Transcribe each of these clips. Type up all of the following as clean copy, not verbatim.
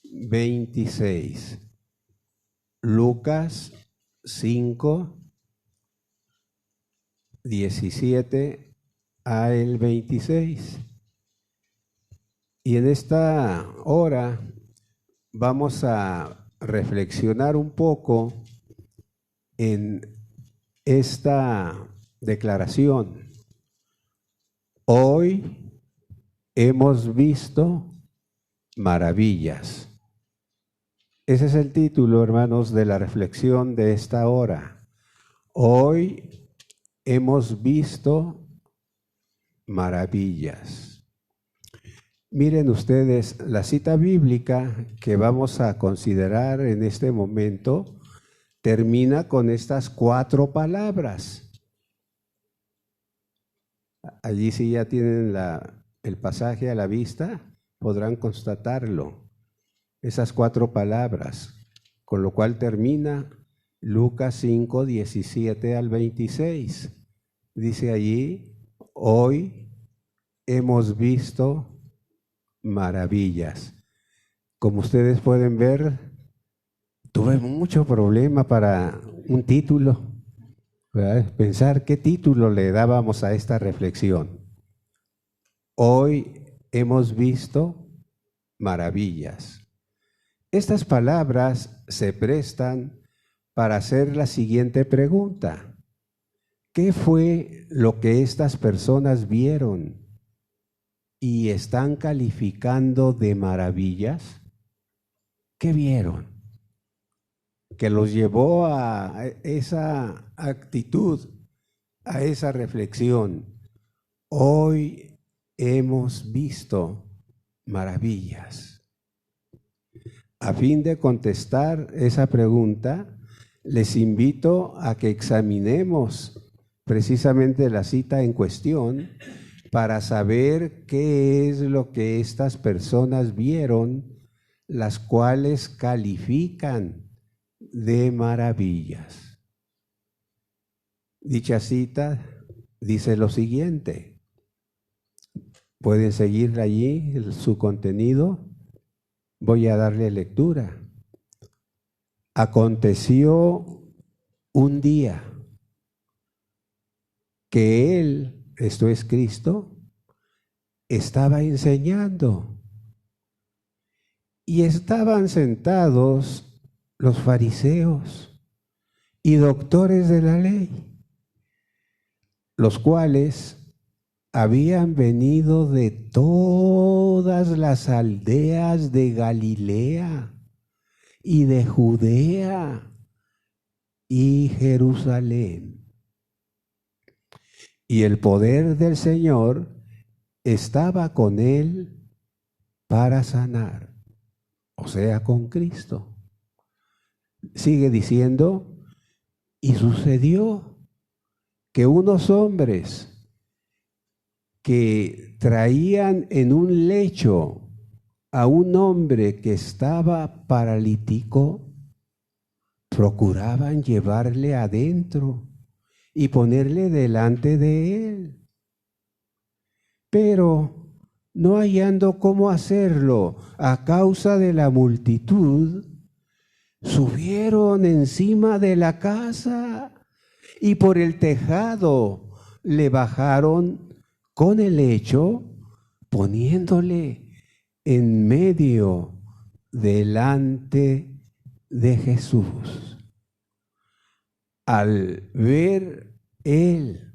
26. Lucas 5, 17 al 26. Y en esta hora vamos a reflexionar un poco en esta declaración. Hoy hemos visto maravillas. Ese es el título, hermanos, de la reflexión de esta hora. Hoy hemos visto maravillas. Miren ustedes, la cita bíblica que vamos a considerar en este momento termina con estas 4 palabras. Allí sí ya tienen el pasaje a la vista, podrán constatarlo. Esas 4 palabras, con lo cual termina Lucas 5, 17 al 26. Dice allí, hoy hemos visto maravillas. Como ustedes pueden ver, tuve mucho problema para un título, ¿verdad? Pensar qué título le dábamos a esta reflexión. Hoy hemos visto maravillas. Estas palabras se prestan para hacer la siguiente pregunta. ¿Qué fue lo que estas personas vieron y están calificando de maravillas? ¿Qué vieron? Que los llevó a esa actitud, a esa reflexión. Hoy hemos visto maravillas. A fin de contestar esa pregunta, les invito a que examinemos precisamente la cita en cuestión para saber qué es lo que estas personas vieron, las cuales califican de maravillas. Dicha cita dice lo siguiente. Pueden seguir allí su contenido. Voy a darle lectura. Aconteció un día que él, esto es Cristo, estaba enseñando y estaban sentados los fariseos y doctores de la ley, los cuales habían venido de todas las aldeas de Galilea y de Judea y Jerusalén. Y el poder del Señor estaba con él para sanar, o sea, con Cristo. Sigue diciendo, y sucedió que unos hombres que traían en un lecho a un hombre que estaba paralítico, procuraban llevarle adentro y ponerle delante de él. Pero no hallando cómo hacerlo a causa de la multitud, subieron encima de la casa y por el tejado le bajaron con el lecho, poniéndole en medio delante de Jesús. Al ver él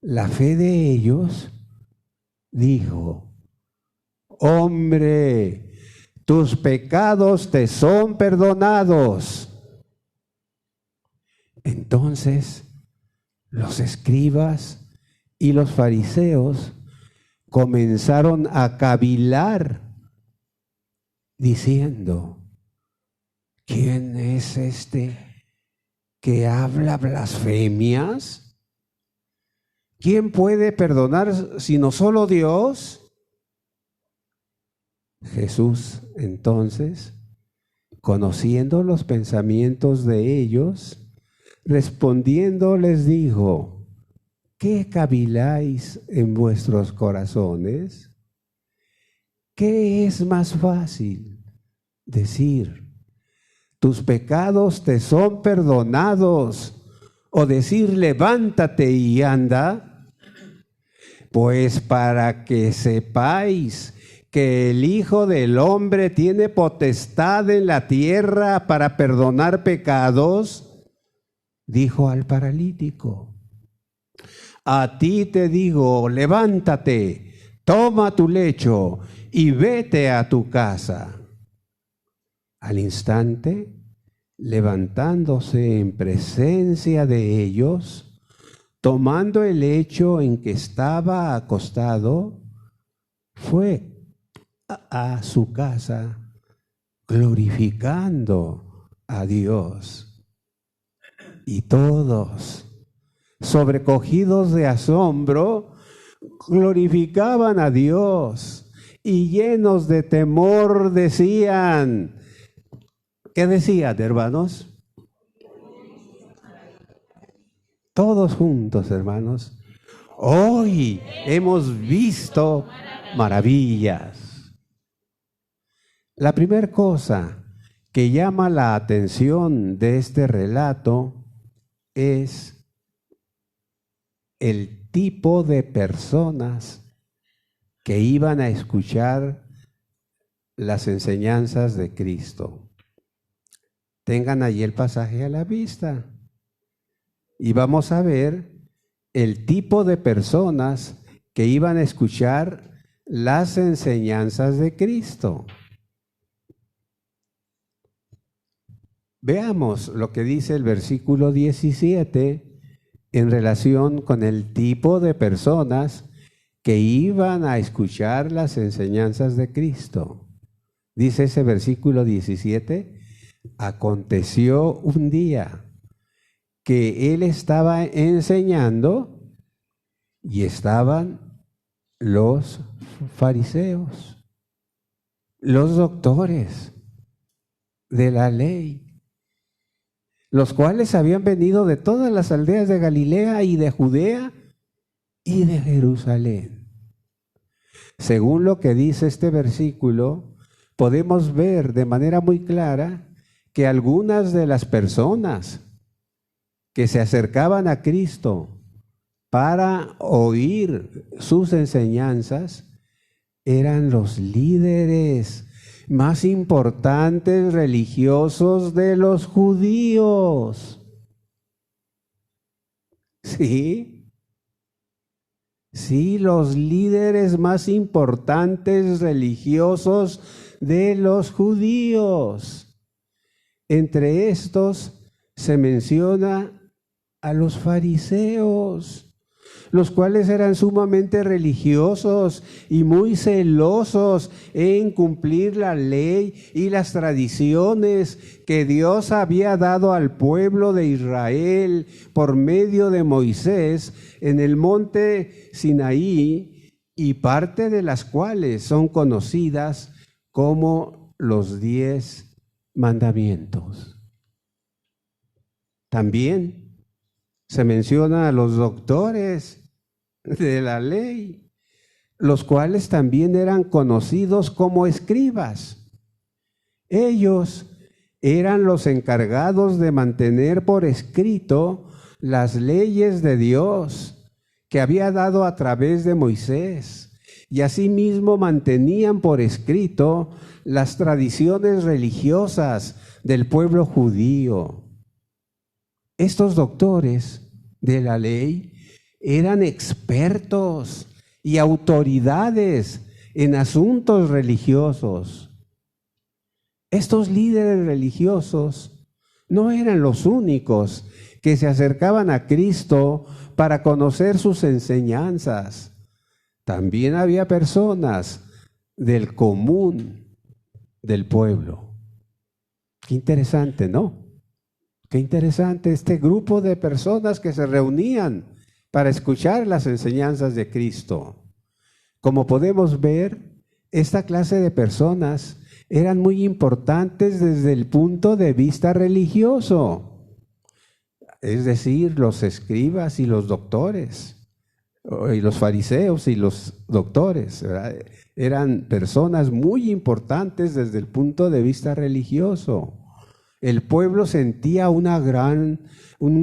la fe de ellos, dijo, hombre, tus pecados te son perdonados. Entonces los escribas y los fariseos comenzaron a cavilar diciendo, ¿quién es este que habla blasfemias? ¿Quién puede perdonar sino solo Dios? Jesús entonces, conociendo los pensamientos de ellos, respondiendo les dijo, ¿qué caviláis en vuestros corazones? ¿qué es más fácil decir, tus pecados te son perdonados, o decir, levántate y anda? Pues para que sepáis que el Hijo del Hombre tiene potestad en la tierra para perdonar pecados, dijo al paralítico, a ti te digo, levántate, toma tu lecho y vete a tu casa. Al instante, levantándose en presencia de ellos, tomando el lecho en que estaba acostado, fue a su casa glorificando a Dios. Y todos, sobrecogidos de asombro, glorificaban a Dios y llenos de temor decían, ¿qué decían, hermanos? Todos juntos, hermanos. Hoy hemos visto maravillas. La primera cosa que llama la atención de este relato es el tipo de personas que iban a escuchar las enseñanzas de Cristo. Tengan allí el pasaje a la vista y vamos a ver el tipo de personas que iban a escuchar las enseñanzas de Cristo. Veamos lo que dice el versículo 17 en relación con el tipo de personas que iban a escuchar las enseñanzas de Cristo. Dice ese versículo 17, aconteció un día que él estaba enseñando y estaban los fariseos, los doctores de la ley, los cuales habían venido de todas las aldeas de Galilea y de Judea y de Jerusalén. Según lo que dice este versículo, podemos ver de manera muy clara que algunas de las personas que se acercaban a Cristo para oír sus enseñanzas eran los líderes más importantes religiosos de los judíos. Sí, los líderes más importantes religiosos de los judíos. Entre estos se menciona a los fariseos, los cuales eran sumamente religiosos y muy celosos en cumplir la ley y las tradiciones que Dios había dado al pueblo de Israel por medio de Moisés en el monte Sinaí, y parte de las cuales son conocidas como los 10 mandamientos. También se menciona a los doctores de la ley, los cuales también eran conocidos como escribas. Ellos eran los encargados de mantener por escrito las leyes de Dios que había dado a través de Moisés, y asimismo mantenían por escrito las tradiciones religiosas del pueblo judío. Estos doctores de la ley eran expertos y autoridades en asuntos religiosos. Estos líderes religiosos no eran los únicos que se acercaban a Cristo para conocer sus enseñanzas. También había personas del común del pueblo. Qué interesante, ¿no? Qué interesante este grupo de personas que se reunían para escuchar las enseñanzas de Cristo. Como podemos ver, esta clase de personas eran muy importantes desde el punto de vista religioso, es decir, los escribas y los doctores. y los fariseos y los doctores, ¿verdad? Eran personas muy importantes desde el punto de vista religioso. El pueblo sentía un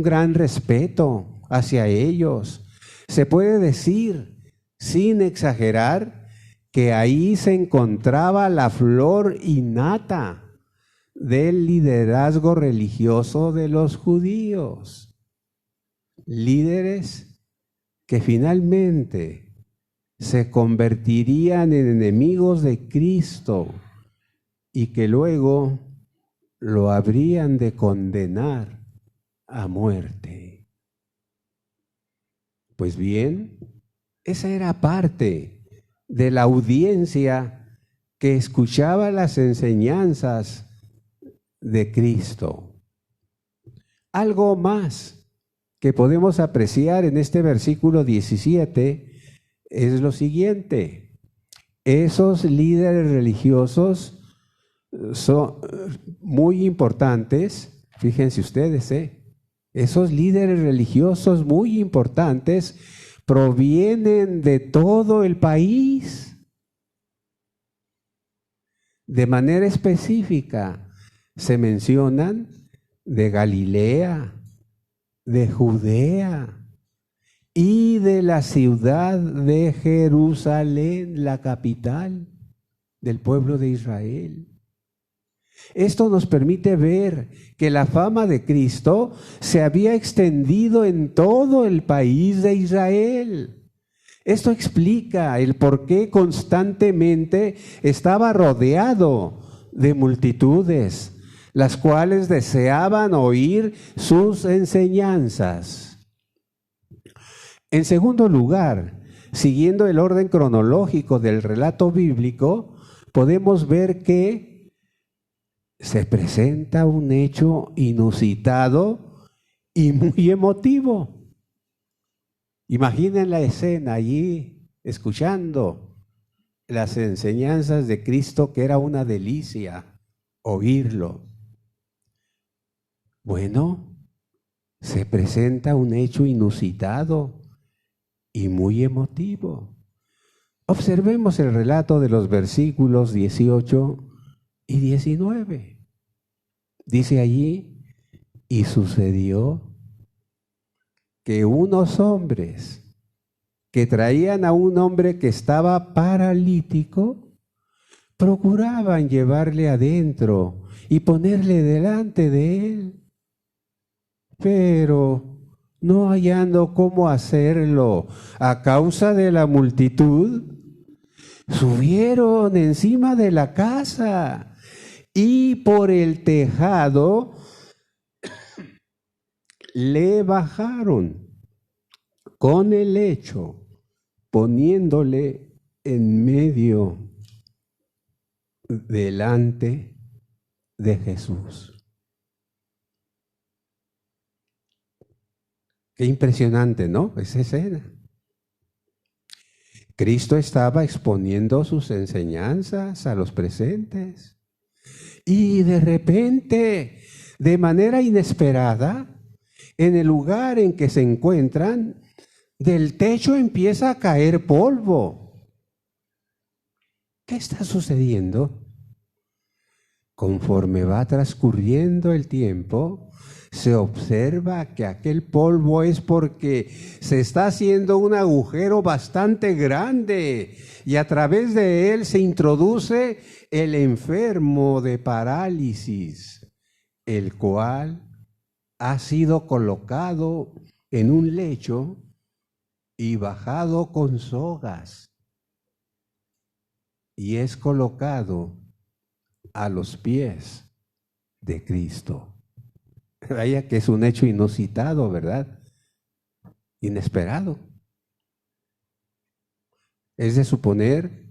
gran respeto hacia ellos. Se puede decir, sin exagerar, que ahí se encontraba la flor innata del liderazgo religioso de los judíos. Líderes que finalmente se convertirían en enemigos de Cristo y que luego lo habrían de condenar a muerte. Pues bien, esa era parte de la audiencia que escuchaba las enseñanzas de Cristo. Algo más que podemos apreciar en este versículo 17 es lo siguiente: esos líderes religiosos son muy importantes, fíjense ustedes, esos líderes religiosos muy importantes provienen de todo el país. De manera específica se mencionan de Galilea, de Judea y de la ciudad de Jerusalén, la capital del pueblo de Israel. Esto nos permite ver que la fama de Cristo se había extendido en todo el país de Israel. Esto explica el por qué constantemente estaba rodeado de multitudes, las cuales deseaban oír sus enseñanzas. En segundo lugar, siguiendo el orden cronológico del relato bíblico, podemos ver que se presenta un hecho inusitado y muy emotivo. Imaginen la escena allí, escuchando las enseñanzas de Cristo, que era una delicia oírlo. Bueno, se presenta un hecho inusitado y muy emotivo. Observemos el relato de los versículos 18 y 19. Dice allí: y sucedió que unos hombres que traían a un hombre que estaba paralítico procuraban llevarle adentro y ponerle delante de él. Pero no hallando cómo hacerlo a causa de la multitud, subieron encima de la casa y por el tejado le bajaron con el lecho, poniéndole en medio delante de Jesús. Qué impresionante, ¿no? Esa escena. Cristo estaba exponiendo sus enseñanzas a los presentes y de repente, de manera inesperada, en el lugar en que se encuentran, del techo empieza a caer polvo. ¿Qué está sucediendo? Conforme va transcurriendo el tiempo, se observa que aquel polvo es porque se está haciendo un agujero bastante grande y a través de él se introduce el enfermo de parálisis, el cual ha sido colocado en un lecho y bajado con sogas y es colocado a los pies de Cristo. Vaya que es un hecho inusitado, ¿verdad? Inesperado. Es de suponer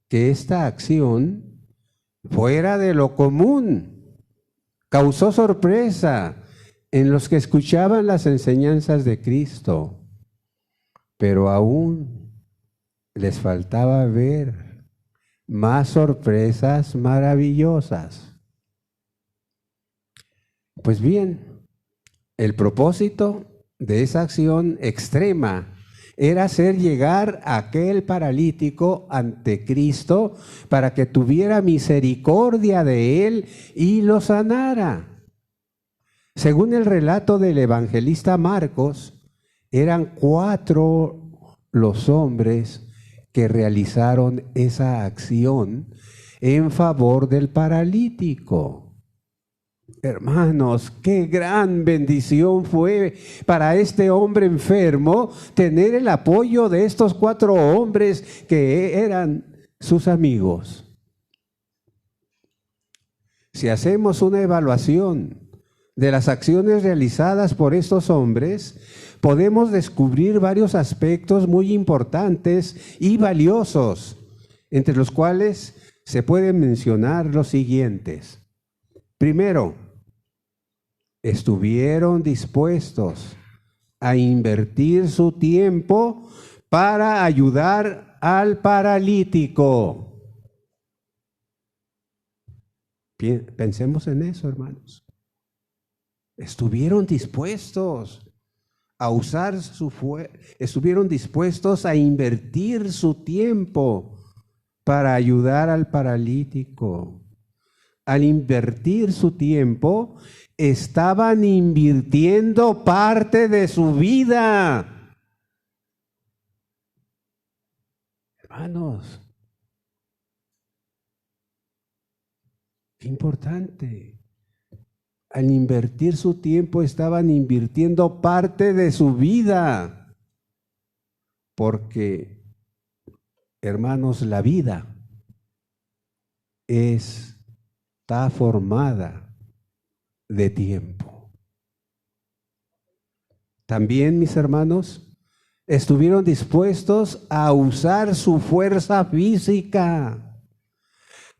que esta acción, fuera de lo común, causó sorpresa en los que escuchaban las enseñanzas de Cristo, pero aún les faltaba ver más sorpresas maravillosas. Pues bien, el propósito de esa acción extrema era hacer llegar a aquel paralítico ante Cristo para que tuviera misericordia de él y lo sanara. Según el relato del evangelista Marcos, eran 4 los hombres que realizaron esa acción en favor del paralítico. Hermanos, qué gran bendición fue para este hombre enfermo tener el apoyo de estos 4 hombres que eran sus amigos. Si hacemos una evaluación de las acciones realizadas por estos hombres, podemos descubrir varios aspectos muy importantes y valiosos, entre los cuales se pueden mencionar los siguientes. Primero, estuvieron dispuestos a invertir su tiempo para ayudar al paralítico. Pensemos en eso, hermanos. Estuvieron dispuestos a usar estuvieron dispuestos a invertir su tiempo para ayudar al paralítico. Al invertir su tiempo, estaban invirtiendo parte de su vida. Hermanos, qué importante. Al invertir su tiempo, estaban invirtiendo parte de su vida. Porque, hermanos, la vida está formada de tiempo. También, mis hermanos, estuvieron dispuestos a usar su fuerza física.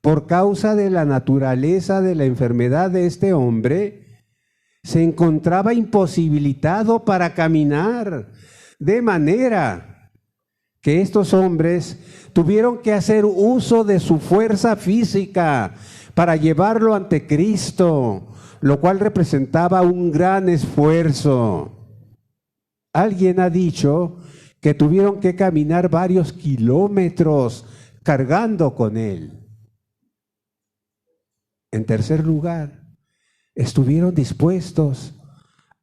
Por causa de la naturaleza de la enfermedad de este hombre, se encontraba imposibilitado para caminar, de manera que estos hombres tuvieron que hacer uso de su fuerza física para llevarlo ante Cristo, lo cual representaba un gran esfuerzo. Alguien ha dicho que tuvieron que caminar varios kilómetros cargando con él. En tercer lugar, estuvieron dispuestos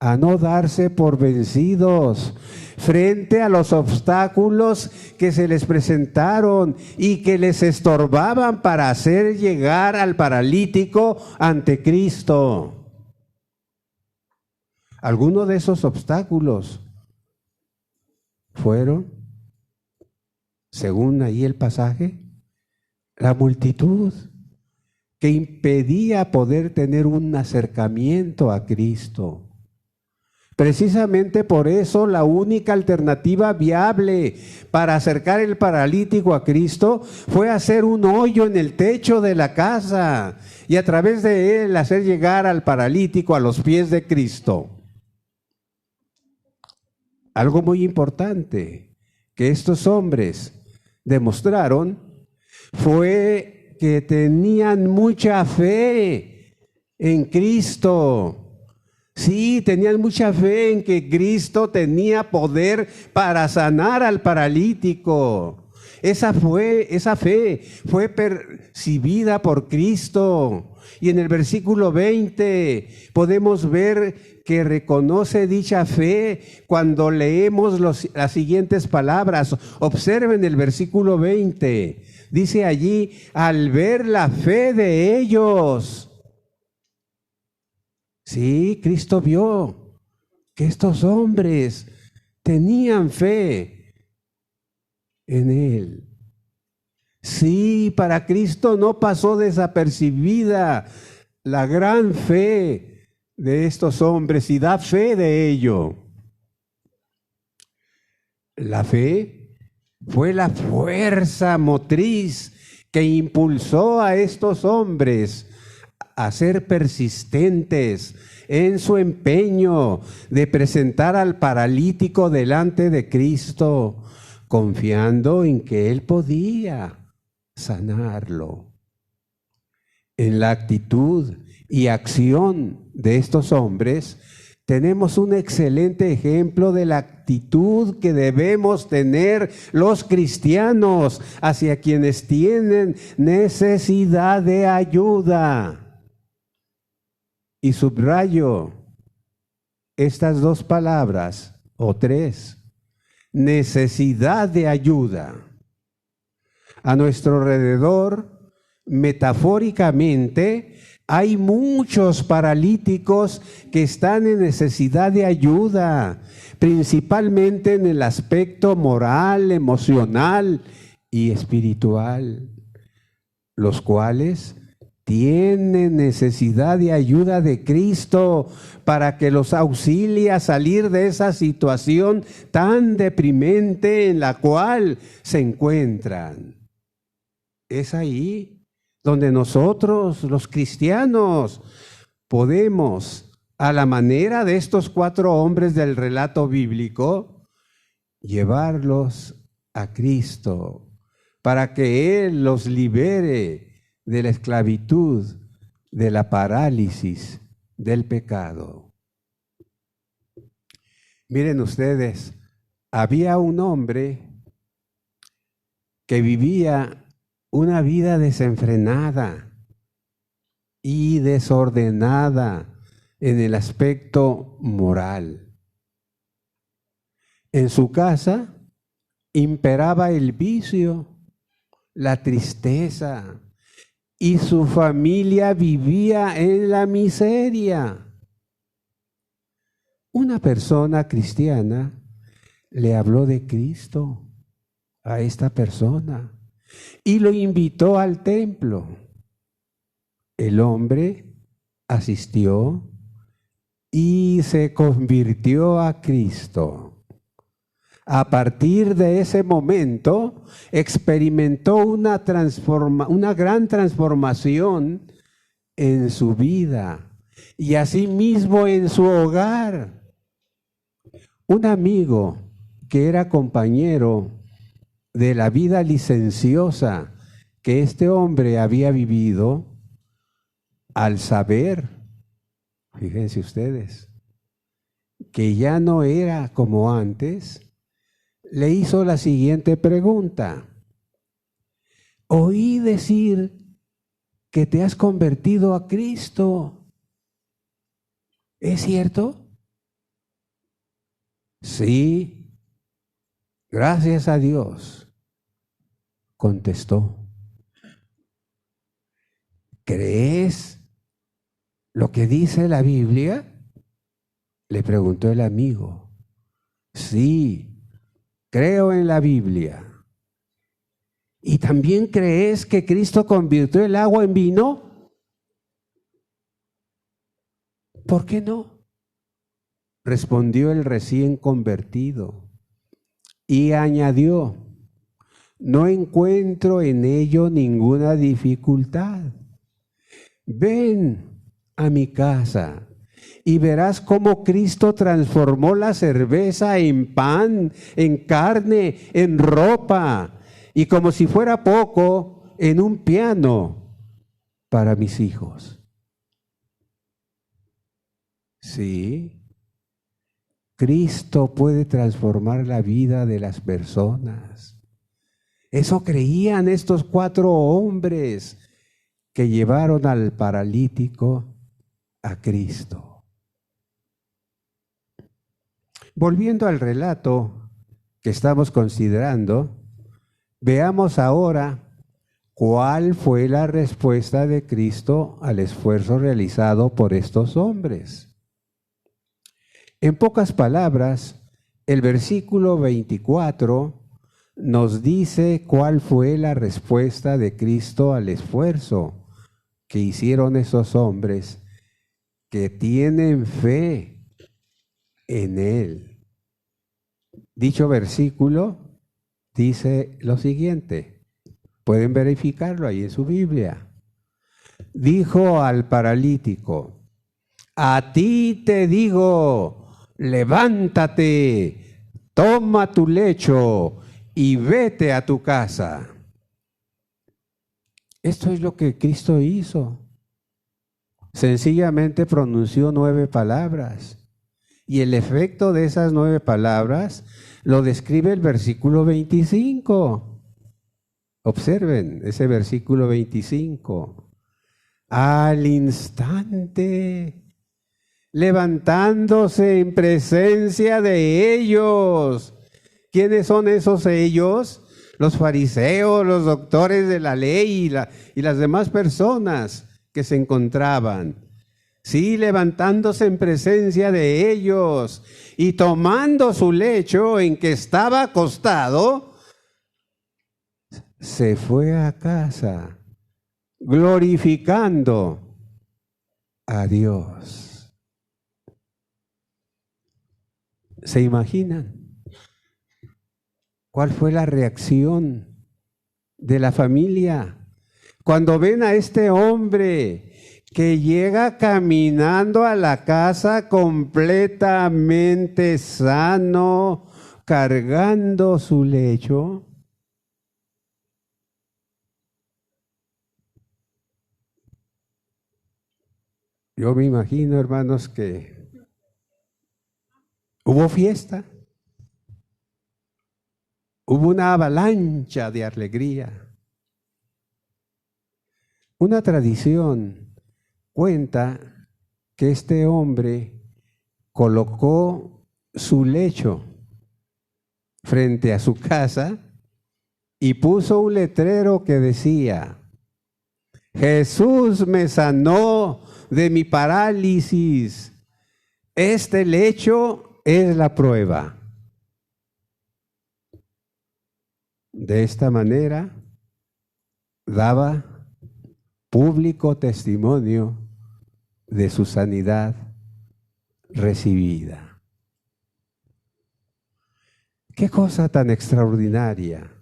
a no darse por vencidos frente a los obstáculos que se les presentaron y que les estorbaban para hacer llegar al paralítico ante Cristo. Algunos de esos obstáculos fueron, según ahí el pasaje, la multitud que impedía poder tener un acercamiento a Cristo. Precisamente por eso la única alternativa viable para acercar el paralítico a Cristo fue hacer un hoyo en el techo de la casa y a través de él hacer llegar al paralítico a los pies de Cristo. Algo muy importante que estos hombres demostraron fue que tenían mucha fe en Cristo. Sí, tenían mucha fe en que Cristo tenía poder para sanar al paralítico. Esa fe fue percibida por Cristo. Y en el versículo 20 podemos ver que reconoce dicha fe cuando leemos las siguientes palabras. Observen el versículo 20. Dice allí, al ver la fe de ellos. Sí, Cristo vio que estos hombres tenían fe en Él. Sí, para Cristo no pasó desapercibida la gran fe de estos hombres y da fe de ello. La fe fue la fuerza motriz que impulsó a estos hombres a ser persistentes en su empeño de presentar al paralítico delante de Cristo, confiando en que Él podía sanarlo. En la actitud y acción de estos hombres tenemos un excelente ejemplo de la actitud que debemos tener los cristianos hacia quienes tienen necesidad de ayuda. Y subrayo estas dos palabras, o tres: necesidad de ayuda. A nuestro alrededor, metafóricamente, hay muchos paralíticos que están en necesidad de ayuda, principalmente en el aspecto moral, emocional y espiritual, los cuales tienen necesidad de ayuda de Cristo para que los auxilie a salir de esa situación tan deprimente en la cual se encuentran. Es ahí donde nosotros, los cristianos, podemos, a la manera de estos 4 hombres del relato bíblico, llevarlos a Cristo para que Él los libere de la esclavitud, de la parálisis, del pecado. Miren ustedes, había un hombre que vivía una vida desenfrenada y desordenada en el aspecto moral. En su casa imperaba el vicio, la tristeza, y su familia vivía en la miseria. Una persona cristiana le habló de Cristo a esta persona y lo invitó al templo. El hombre asistió y se convirtió a Cristo. A partir de ese momento experimentó una gran transformación en su vida y asimismo en su hogar. Un amigo que era compañero de la vida licenciosa que este hombre había vivido, al saber, fíjense ustedes, que ya no era como antes, le hizo la siguiente pregunta: oí decir que te has convertido a Cristo, ¿es cierto? Sí, gracias a Dios, contestó. ¿Crees lo que dice la Biblia?, le preguntó el amigo. Sí, creo en la Biblia. ¿Y también crees que Cristo convirtió el agua en vino? ¿Por qué no?, respondió el recién convertido y añadió: no encuentro en ello ninguna dificultad. Ven a mi casa y verás cómo Cristo transformó la cerveza en pan, en carne, en ropa, y como si fuera poco, en un piano para mis hijos. Sí, Cristo puede transformar la vida de las personas. Eso creían estos 4 hombres que llevaron al paralítico a Cristo. Volviendo al relato que estamos considerando, veamos ahora cuál fue la respuesta de Cristo al esfuerzo realizado por estos hombres. En pocas palabras, el versículo 24 nos dice cuál fue la respuesta de Cristo al esfuerzo que hicieron esos hombres que tienen fe en Él. Dicho versículo dice lo siguiente, pueden verificarlo ahí en su Biblia. Dijo al paralítico: a ti te digo, levántate, toma tu lecho y vete a tu casa. Esto es lo que Cristo hizo. Sencillamente pronunció 9 palabras Y el efecto de esas 9 palabras lo describe el versículo 25. Observen ese versículo 25. Al instante, levantándose en presencia de ellos. ¿Quiénes son esos ellos? Los fariseos, los doctores de la ley y las demás personas que se encontraban. Sí, levantándose en presencia de ellos y tomando su lecho en que estaba acostado, se fue a casa glorificando a Dios. ¿Se imaginan cuál fue la reacción de la familia cuando ven a este hombre que llega caminando a la casa completamente sano, cargando su lecho? Yo me imagino, hermanos, que hubo fiesta, hubo una avalancha de alegría. Una tradición cuenta que este hombre colocó su lecho frente a su casa y puso un letrero que decía: Jesús me sanó de mi parálisis. Este lecho es la prueba. De esta manera daba público testimonio de su sanidad recibida. ¡Qué cosa tan extraordinaria!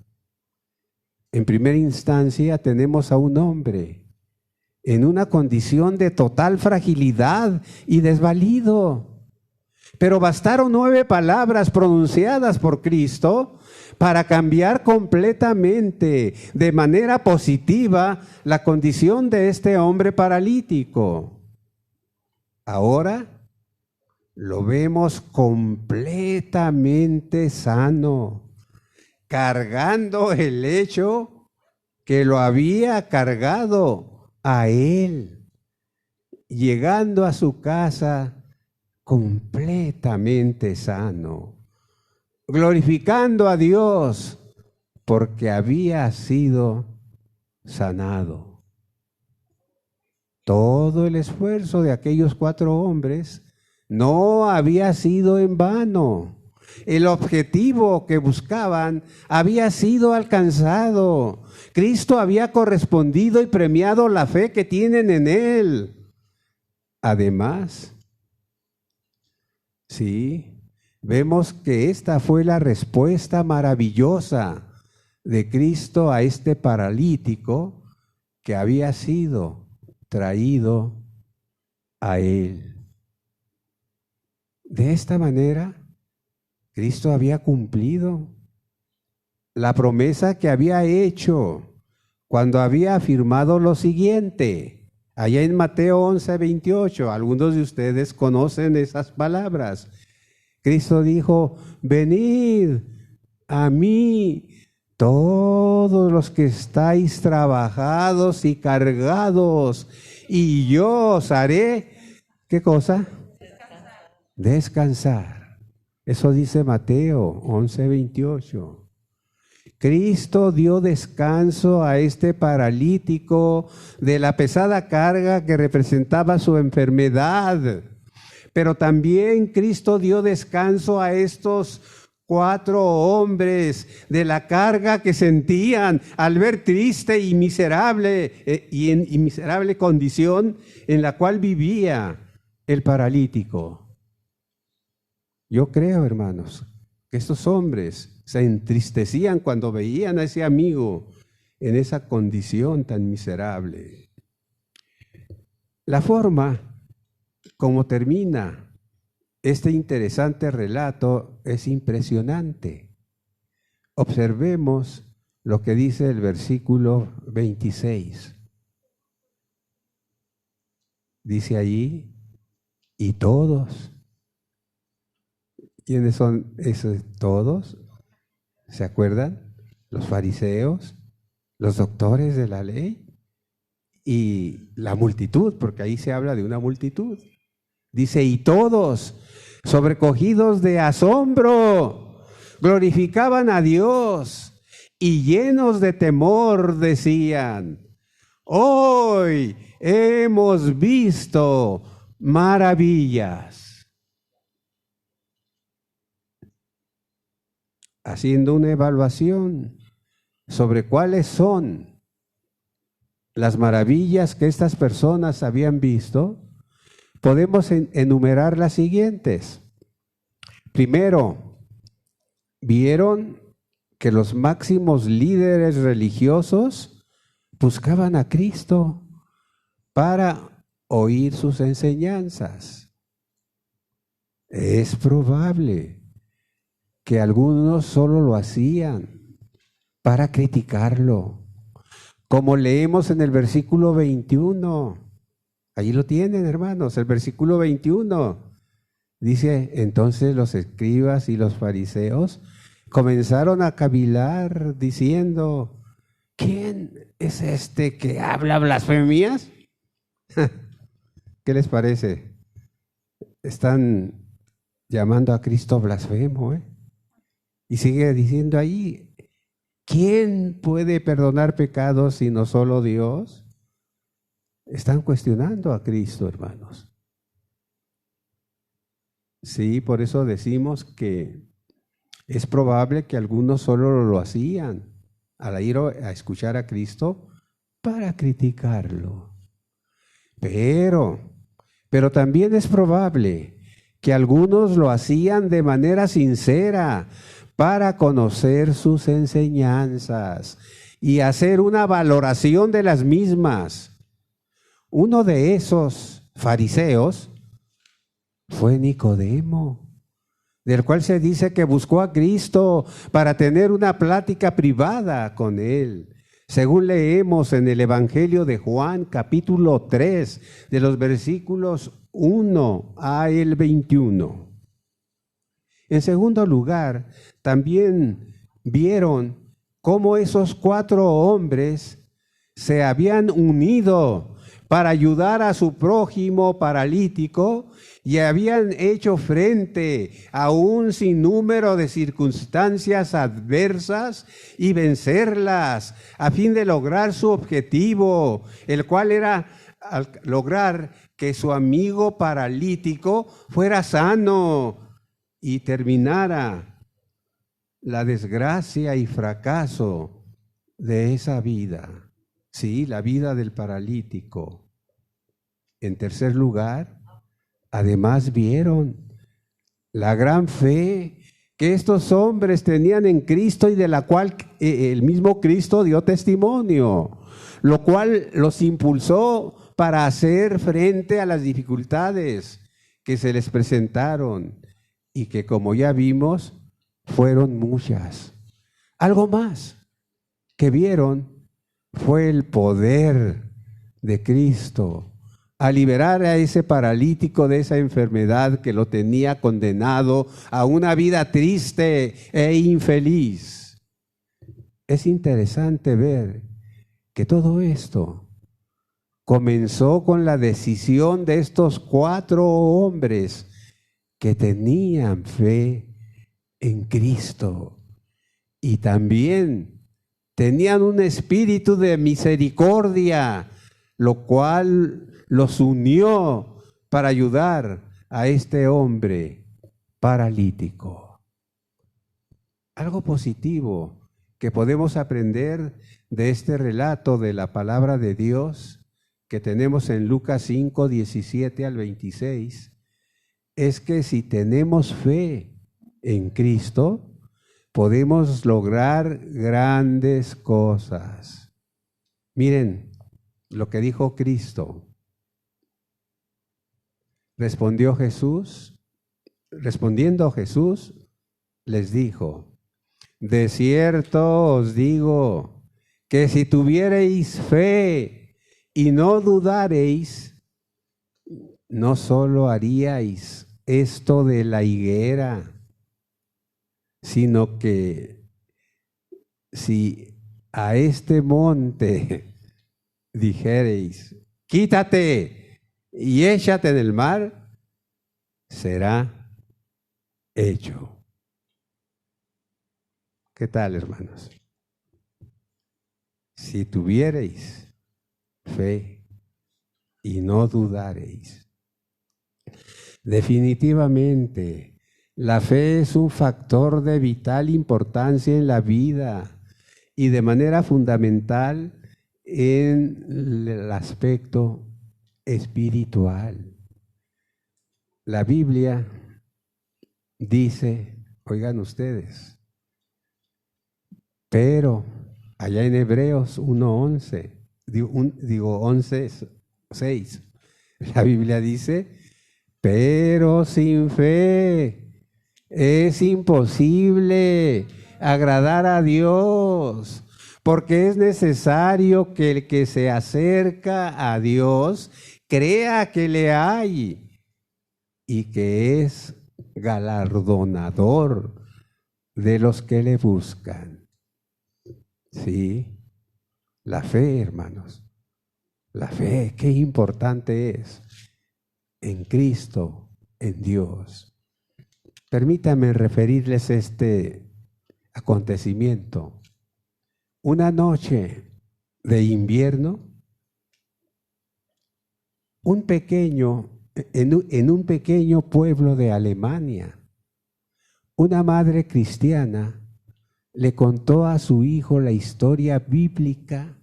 En primera instancia tenemos a un hombre en una condición de total fragilidad y desvalido. Pero bastaron 9 palabras pronunciadas por Cristo para cambiar completamente, de manera positiva, la condición de este hombre paralítico. Ahora lo vemos completamente sano, cargando el lecho que lo había cargado a él, llegando a su casa completamente sano, glorificando a Dios porque había sido sanado. Todo el esfuerzo de aquellos 4 hombres no había sido en vano. El objetivo que buscaban había sido alcanzado. Cristo había correspondido y premiado la fe que tienen en Él. Además, sí, vemos que esta fue la respuesta maravillosa de Cristo a este paralítico que había sido traído a Él. De esta manera, Cristo había cumplido la promesa que había hecho cuando había afirmado lo siguiente. Allá en Mateo 11:28, algunos de ustedes conocen esas palabras. Cristo dijo: venid a mí todos los que estáis trabajados y cargados, y yo os haré, ¿qué cosa? Descansar. Eso dice Mateo 11:28. Cristo dio descanso a este paralítico de la pesada carga que representaba su enfermedad. Pero también Cristo dio descanso a estos 4 hombres de la carga que sentían al ver triste y miserable y miserable condición en la cual vivía el paralítico. Yo creo, hermanos, que estos hombres se entristecían cuando veían a ese amigo en esa condición tan miserable. La forma como termina este interesante relato es impresionante. Observemos lo que dice el versículo 26. Dice allí: y todos ¿Quiénes son esos todos? ¿Se acuerdan? Los fariseos, los doctores de la ley y la multitud, porque ahí se habla de una multitud. Dice, y todos, sobrecogidos de asombro, glorificaban a Dios y llenos de temor decían, hoy hemos visto maravillas. Haciendo una evaluación sobre cuáles son las maravillas que estas personas habían visto, podemos enumerar las siguientes. Primero, vieron que los máximos líderes religiosos buscaban a Cristo para oír sus enseñanzas. Es probable que algunos solo lo hacían para criticarlo, como leemos en el versículo 21. Allí lo tienen, hermanos, el versículo 21. Dice, entonces los escribas y los fariseos comenzaron a cavilar diciendo, ¿quién es este que habla blasfemias? ¿Qué les parece? Están llamando a Cristo blasfemo, Y sigue diciendo ahí, ¿quién puede perdonar pecados sino solo Dios? Están cuestionando a Cristo, hermanos. Sí, por eso decimos que es probable que algunos solo lo hacían al ir a escuchar a Cristo para criticarlo. Pero también es probable que algunos lo hacían de manera sincera para conocer sus enseñanzas y hacer una valoración de las mismas. Uno de esos fariseos fue Nicodemo, del cual se dice que buscó a Cristo para tener una plática privada con él. Según leemos en el Evangelio de Juan, capítulo 3, de los versículos 1 al 21. En segundo lugar, también vieron cómo esos 4 hombres se habían unido para ayudar a su prójimo paralítico y habían hecho frente a un sinnúmero de circunstancias adversas y vencerlas a fin de lograr su objetivo, el cual era lograr que su amigo paralítico fuera sano y terminara la desgracia y fracaso de esa vida. Sí, la vida del paralítico. En tercer lugar, además vieron la gran fe que estos hombres tenían en Cristo y de la cual el mismo Cristo dio testimonio, lo cual los impulsó para hacer frente a las dificultades que se les presentaron y que, como ya vimos, fueron muchas. Algo más que vieron fue el poder de Cristo a liberar a ese paralítico de esa enfermedad que lo tenía condenado a una vida triste e infeliz. Es interesante ver que todo esto comenzó con la decisión de estos 4 hombres que tenían fe en Cristo y también tenían un espíritu de misericordia, lo cual los unió para ayudar a este hombre paralítico. Algo positivo que podemos aprender de este relato de la palabra de Dios que tenemos en Lucas 5, 17 al 26, es que si tenemos fe en Cristo, podemos lograr grandes cosas. Miren lo que dijo Cristo. Respondiendo Jesús, les dijo, de cierto os digo que si tuviereis fe y no dudareis, no solo haríais esto de la higuera, sino que si a este monte dijereis, quítate y échate en el mar, será hecho. ¿Qué tal, hermanos? Si tuviereis fe y no dudareis. Definitivamente, la fe es un factor de vital importancia en la vida y de manera fundamental en el aspecto espiritual. La Biblia dice, oigan ustedes, pero allá en Hebreos 1:11, digo 11:6, la Biblia dice, pero sin fe es imposible agradar a Dios, porque es necesario que el que se acerca a Dios crea que le hay y que es galardonador de los que le buscan. Sí, la fe, hermanos, la fe, qué importante es en Cristo, en Dios. Permítanme referirles este acontecimiento. Una noche de invierno, en un pequeño pueblo de Alemania, una madre cristiana le contó a su hijo la historia bíblica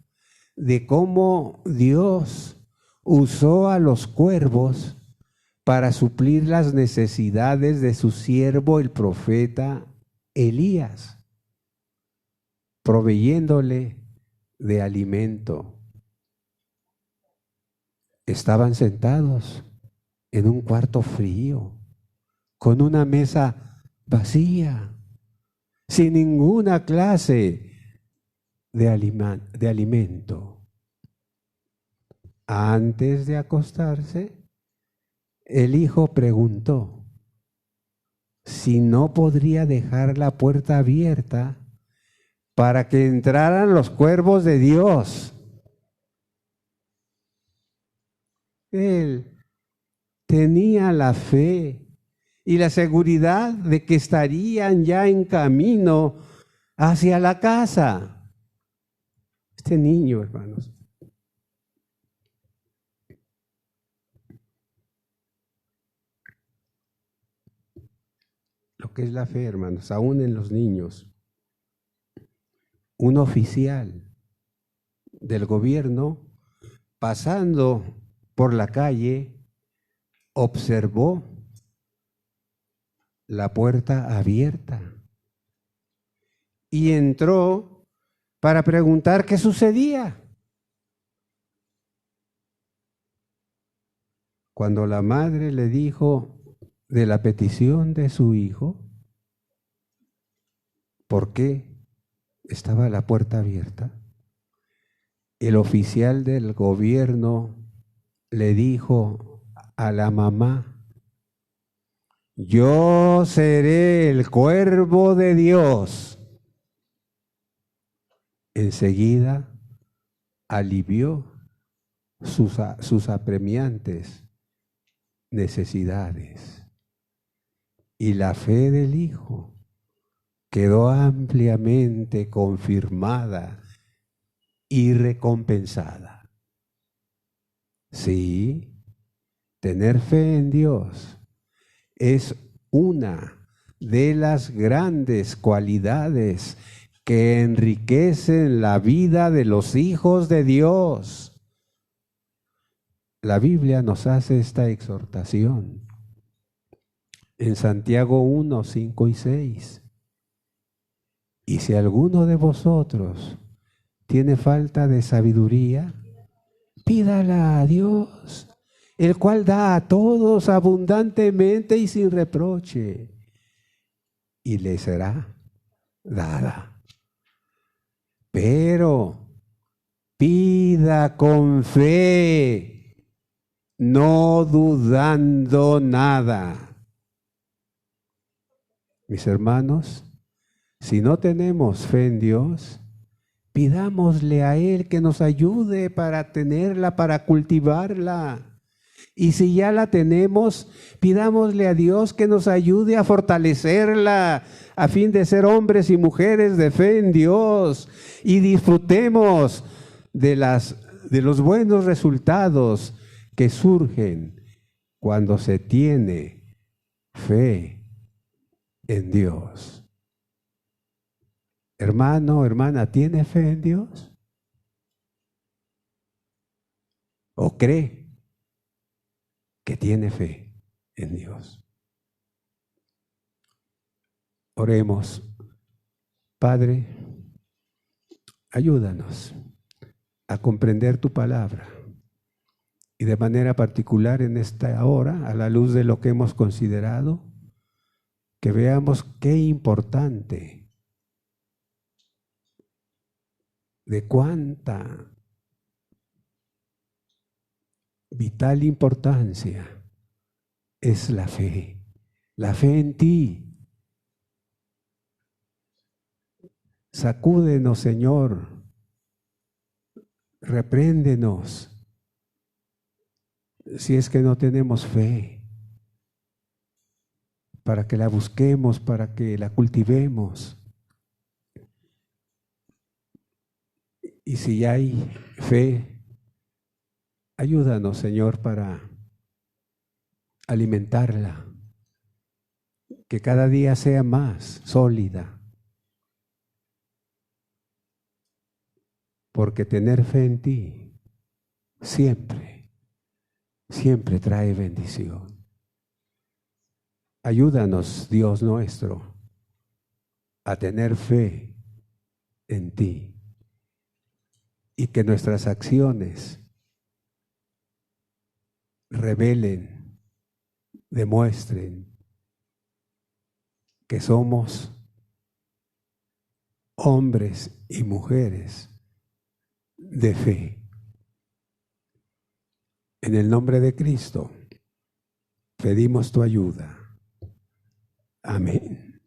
de cómo Dios usó a los cuervos para suplir las necesidades de su siervo, el profeta Elías, proveyéndole de alimento. Estaban sentados en un cuarto frío, con una mesa vacía, sin ninguna clase de alimento. Antes de acostarse, el hijo preguntó si no podría dejar la puerta abierta para que entraran los cuervos de Dios. Él tenía la fe y la seguridad de que estarían ya en camino hacia la casa. Este niño, hermanos, lo que es la fe, hermanos, aún en los niños. Un oficial del gobierno, pasando por la calle, observó la puerta abierta y entró para preguntar qué sucedía. Cuando la madre le dijo de la petición de su hijo, ¿por qué estaba la puerta abierta? El oficial del gobierno le dijo a la mamá, yo seré el cuervo de Dios. Enseguida alivió sus apremiantes necesidades. Y la fe del hijo quedó ampliamente confirmada y recompensada. Sí, tener fe en Dios es una de las grandes cualidades que enriquecen la vida de los hijos de Dios. La Biblia nos hace esta exhortación en Santiago 1, 5 y 6. Y si alguno de vosotros tiene falta de sabiduría, pídala a Dios, el cual da a todos abundantemente y sin reproche, y le será dada. Pero pida con fe, no dudando nada. Mis hermanos, Si no tenemos fe en Dios, pidámosle a Él que nos ayude para tenerla, para cultivarla. Y si ya la tenemos, pidámosle a Dios que nos ayude a fortalecerla a fin de ser hombres y mujeres de fe en Dios y disfrutemos de los buenos resultados que surgen cuando se tiene fe en Dios. Hermano, hermana, ¿tiene fe en Dios? ¿O cree que tiene fe en Dios? Oremos. Padre, ayúdanos a comprender tu palabra y de manera particular en esta hora, a la luz de lo que hemos considerado, que veamos qué importante, de cuánta vital importancia es la fe en ti. Sacúdenos, Señor, repréndenos si es que no tenemos fe, para que la busquemos, para que la cultivemos. Y si hay fe, ayúdanos, Señor, para alimentarla, que cada día sea más sólida. Porque tener fe en ti siempre trae bendición. Ayúdanos, Dios nuestro, a tener fe en ti y que nuestras acciones revelen, demuestren que somos hombres y mujeres de fe. En el nombre de Cristo pedimos tu ayuda. Amén.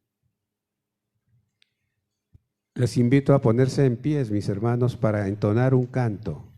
Les invito a ponerse en pies, mis hermanos, para entonar un canto.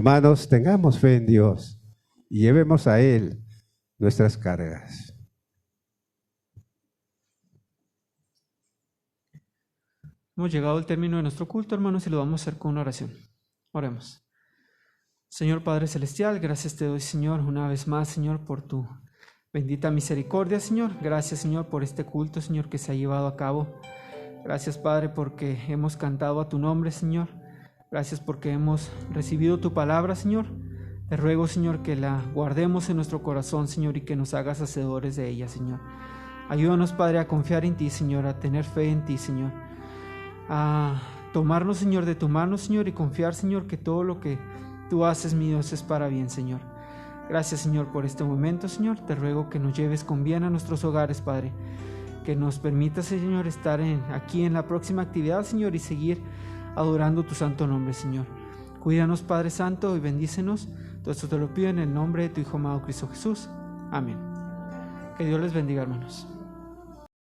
Hermanos, tengamos fe en Dios y llevemos a Él nuestras cargas. Hemos llegado al término de nuestro culto, hermanos, y lo vamos a hacer con una oración. Oremos. Señor Padre Celestial, gracias te doy, Señor, una vez más, Señor, por tu bendita misericordia, Señor. Gracias, Señor, por este culto, Señor, que se ha llevado a cabo. Gracias, Padre, porque hemos cantado a tu nombre, Señor. Gracias porque hemos recibido tu palabra, Señor. Te ruego, Señor, que la guardemos en nuestro corazón, Señor, y que nos hagas hacedores de ella, Señor. Ayúdanos, Padre, a confiar en ti, Señor, a tener fe en ti, Señor. A tomarnos, Señor, de tu mano, Señor, y confiar, Señor, que todo lo que tú haces, mi Dios, es para bien, Señor. Gracias, Señor, por este momento, Señor. Te ruego que nos lleves con bien a nuestros hogares, Padre. Que nos permitas, Señor, estar aquí en la próxima actividad, Señor, y seguir adorando tu santo nombre, Señor. Cuídanos, Padre Santo, y bendícenos. Todo esto te lo pido en el nombre de tu Hijo amado Cristo Jesús. Amén. Que Dios les bendiga, hermanos.